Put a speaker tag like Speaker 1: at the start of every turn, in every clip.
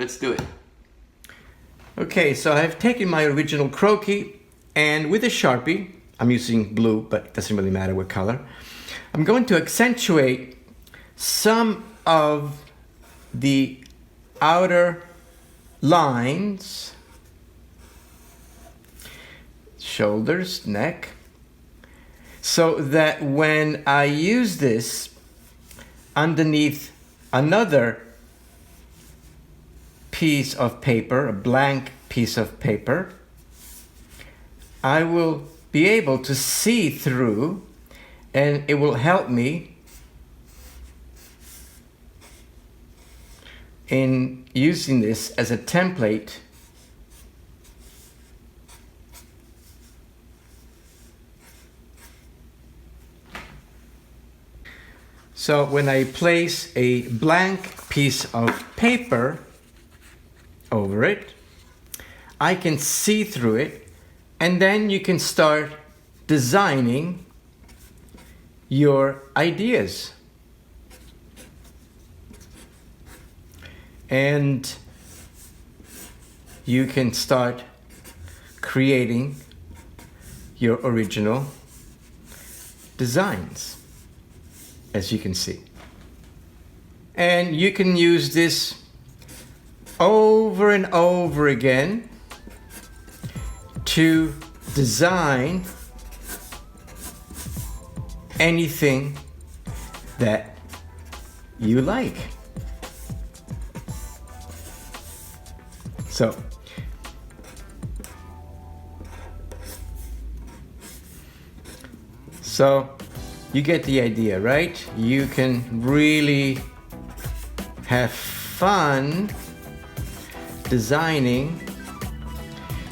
Speaker 1: Let's do it.
Speaker 2: Okay, so I've taken my original Croquis and with a Sharpie, I'm using blue, but it doesn't really matter what color, I'm going to accentuate some of the outer lines, shoulders, neck, so that when I use this underneath another piece of paper, a blank piece of paper, I will be able to see through, and it will help me in using this as a template so when I place a blank piece of paper over it, I can see through it, and then you can start designing your ideas. And you can start creating your original designs, as you can see. And you can use this over and over again to design anything that you like. So you get the idea, right? You can really have fun designing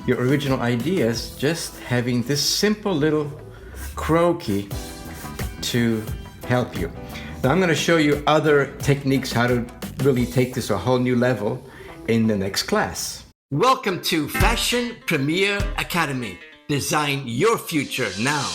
Speaker 2: your original ideas, just having this simple little Croquis to help you. Now I'm going to show you other techniques how to really take this to a whole new level in the next class. Welcome to Fashion Premier Academy. Design your future now.